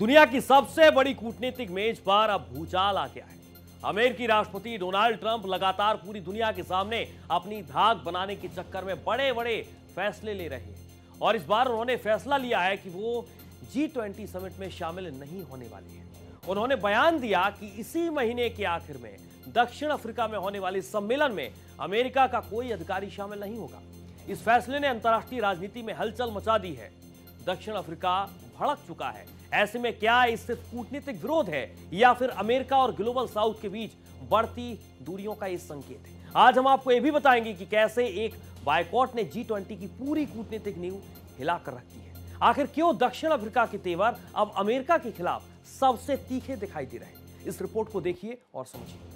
दुनिया की सबसे बड़ी कूटनीतिक मेज पर अब भूचाल आ गया है। अमेरिकी राष्ट्रपति डोनाल्ड ट्रंप लगातार पूरी दुनिया के सामने अपनी धाक बनाने के चक्कर में बड़े बड़े फैसले ले रहे हैं और इस बार उन्होंने फैसला लिया है कि वो G20 समिट में शामिल नहीं होने वाले हैं। उन्होंने बयान दिया कि इसी महीने के आखिर में दक्षिण अफ्रीका में होने वाले सम्मेलन में अमेरिका का कोई अधिकारी शामिल नहीं होगा। इस फैसले ने अंतर्राष्ट्रीय राजनीति में हलचल मचा दी है। दक्षिण अफ्रीका भड़क चुका है। ऐसे में क्या ये सिर्फ कूटनीतिक विरोध है या फिर अमेरिका और ग्लोबल साउथ के बीच बढ़ती दूरियों का ये संकेत है? आज हम आपको यह भी बताएंगे कि कैसे एक बायकॉट ने G20 की पूरी कूटनीतिक नींव हिलाकर रखी है। आखिर क्यों दक्षिण अफ्रीका के तेवर अब अमेरिका के खिलाफ सबसे तीखे दिखाई दे रहे हैं? इस रिपोर्ट को देखिए और समझिए।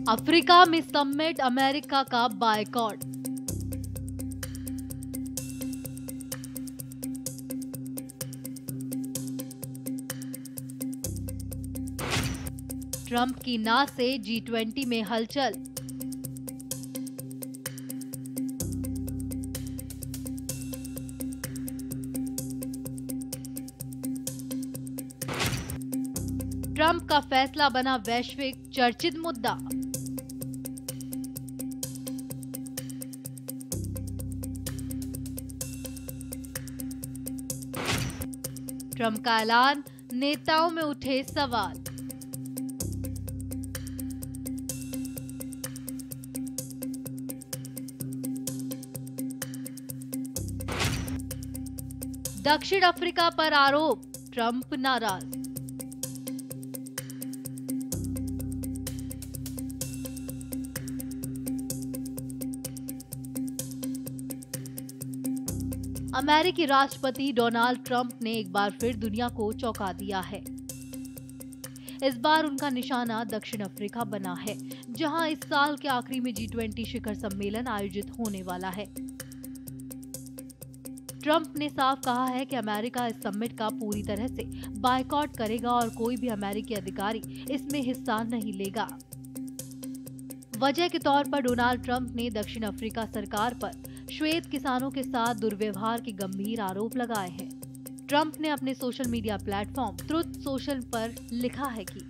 अफ्रीका में समिट, अमेरिका का बायकॉट। ट्रंप की ना से G20 में हलचल। ट्रंप का फैसला बना वैश्विक चर्चित मुद्दा। ट्रंप का ऐलान, नेताओं में उठे सवाल। दक्षिण अफ्रीका पर आरोप, ट्रंप नाराज। अमेरिकी राष्ट्रपति डोनाल्ड ट्रंप ने एक बार फिर दुनिया को चौंका दिया है। इस बार उनका निशाना दक्षिण अफ्रीका बना है, जहां इस साल के आखिरी में G20 शिखर सम्मेलन आयोजित होने वाला है। ट्रंप ने साफ कहा है कि अमेरिका इस समिट का पूरी तरह से बायकॉट करेगा और कोई भी अमेरिकी अधिकारी इसमें हिस्सा नहीं लेगा। वजह के तौर पर डोनाल्ड ट्रंप ने दक्षिण अफ्रीका सरकार पर श्वेत किसानों के साथ दुर्व्यवहार के गंभीर आरोप लगाए हैं। ट्रंप ने अपने social media platform truth social पर लिखा है कि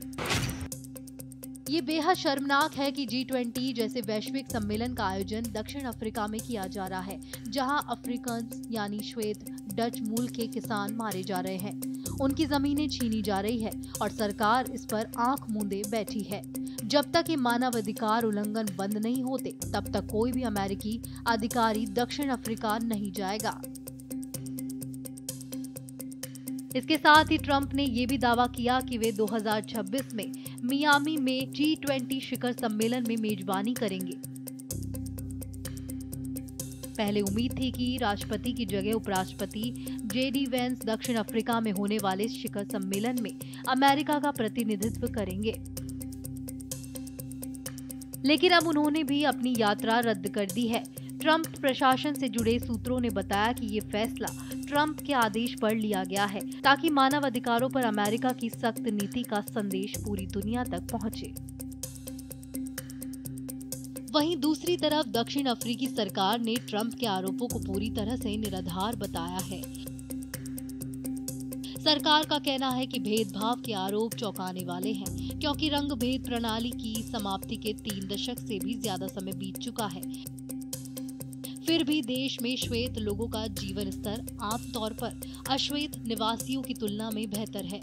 ये बेहद शर्मनाक है कि G20 जैसे वैश्विक सम्मेलन का आयोजन दक्षिण अफ्रीका में किया जा रहा है, जहां अफ्रीकन्स यानी श्वेत डच मूल के किसान मारे जा रहे हैं, उनकी जमीनें छीनी जा रही है और सरकार इस पर आंख मूंदे बैठी है। जब तक ये मानवाधिकार उल्लंघन बंद नहीं होते, तब तक कोई भी अमेरिकी अधिकारी दक्षिण अफ्रीका नहीं जाएगा। इसके साथ ही ट्रंप ने ये भी दावा किया कि वे 2026 में मियामी में G20 शिखर सम्मेलन में मेजबानी करेंगे। पहले उम्मीद थी कि राष्ट्रपति की जगह उपराष्ट्रपति JD वेंस दक्षिण अफ्रीका में होने वाले शिखर सम्मेलन में अमेरिका का प्रतिनिधित्व करेंगे, लेकिन अब उन्होंने भी अपनी यात्रा रद्द कर दी है। ट्रंप प्रशासन से जुड़े सूत्रों ने बताया कि ये फैसला ट्रंप के आदेश पर लिया गया है ताकि मानव अधिकारों पर अमेरिका की सख्त नीति का संदेश पूरी दुनिया तक पहुंचे। वहीं दूसरी तरफ दक्षिण अफ्रीकी सरकार ने ट्रंप के आरोपों को पूरी तरह से निराधार बताया है। सरकार का कहना है कि भेदभाव के आरोप चौंकाने वाले हैं, क्योंकि रंग भेद प्रणाली की समाप्ति के 3 दशक से भी ज्यादा समय बीत चुका है। फिर भी देश में श्वेत लोगों का जीवन स्तर आमतौर पर अश्वेत निवासियों की तुलना में बेहतर है।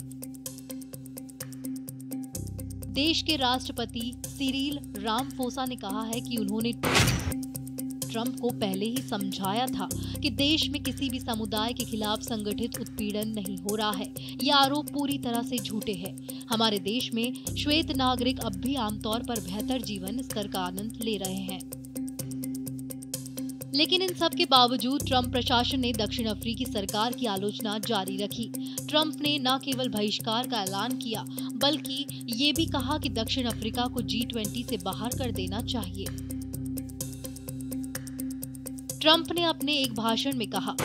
देश के राष्ट्रपति सिरिल रामाफोसा ने कहा है कि उन्होंने ट्रंप को पहले ही समझाया था कि देश में किसी भी समुदाय के खिलाफ संगठित उत्पीड़न नहीं हो रहा है। ये आरोप पूरी तरह से झूठे हैं। हमारे देश में श्वेत नागरिक अब भी आमतौर पर बेहतर जीवन स्तर का आनंद ले रहे हैं। लेकिन इन सब के बावजूद ट्रंप प्रशासन ने दक्षिण अफ्रीकी सरकार की आलोचना जारी रखी। ट्रंप ने न केवल बहिष्कार का ऐलान किया, बल्कि ये भी कहा कि दक्षिण अफ्रीका को G20 से बाहर कर देना चाहिए। ट्रंप ने अपने एक भाषण में कहा,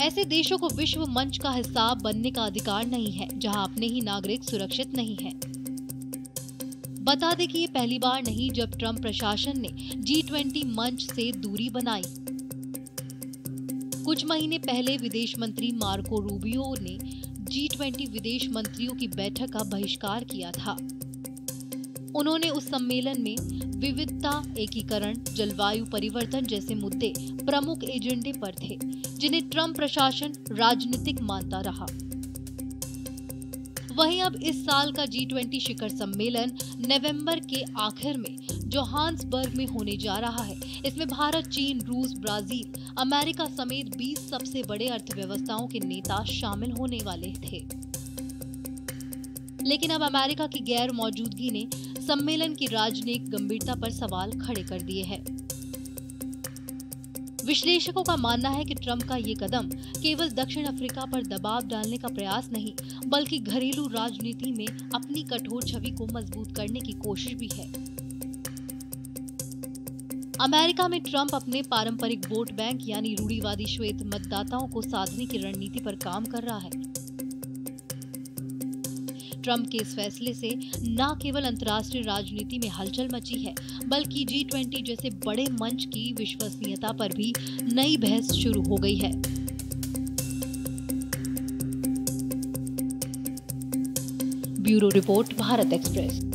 ऐसे देशों को विश्व मंच का हिस्सा बनने का अधिकार नहीं है जहां अपने ही नागरिक सुरक्षित नहीं हैं। बता दें कि ये पहली बार नहीं जब ट्रंप प्रशासन ने G20 मंच से दूरी बनाई। कुछ महीने पहले विदेश मंत्री मार्को रूबियो ने G20 विदेश मंत्रियों की बैठक का बहिष्कार किया था। उन्होंने उस सम्मेलन में विविधता, एकीकरण, जलवायु परिवर्तन जैसे मुद्दे प्रमुख एजेंडे पर थे, जिन्हें ट्रंप प्रशासन राजनीतिक मानता रहा। वहीं अब इस साल का G20 शिखर सम्मेलन नवंबर के आखिर में जोहान्सबर्ग में होने जा रहा है। इसमें भारत, चीन, रूस, ब्राजील, अमेरिका समेत 20 सबसे बड़े अर्थव्यवस्थाओं के नेता शामिल होने वाले थे। लेकिन अब अमेरिका की गैर मौजूदगी ने सम्मेलन की राजनीतिक गंभीरता पर सवाल खड़े कर दिए हैं। विश्लेषकों का मानना है कि ट्रंप का ये कदम केवल दक्षिण अफ्रीका पर दबाव डालने का प्रयास नहीं, बल्कि घरेलू राजनीति में अपनी कठोर छवि को मजबूत करने की कोशिश भी है। अमेरिका में ट्रंप अपने पारंपरिक वोट बैंक यानी रूढ़िवादी श्वेत मतदाताओं को साधने की रणनीति पर काम कर रहा है। ट्रंप के इस फैसले से न केवल अंतर्राष्ट्रीय राजनीति में हलचल मची है, बल्कि G20 जैसे बड़े मंच की विश्वसनीयता पर भी नई बहस शुरू हो गई है। Bureau report, Bharat express.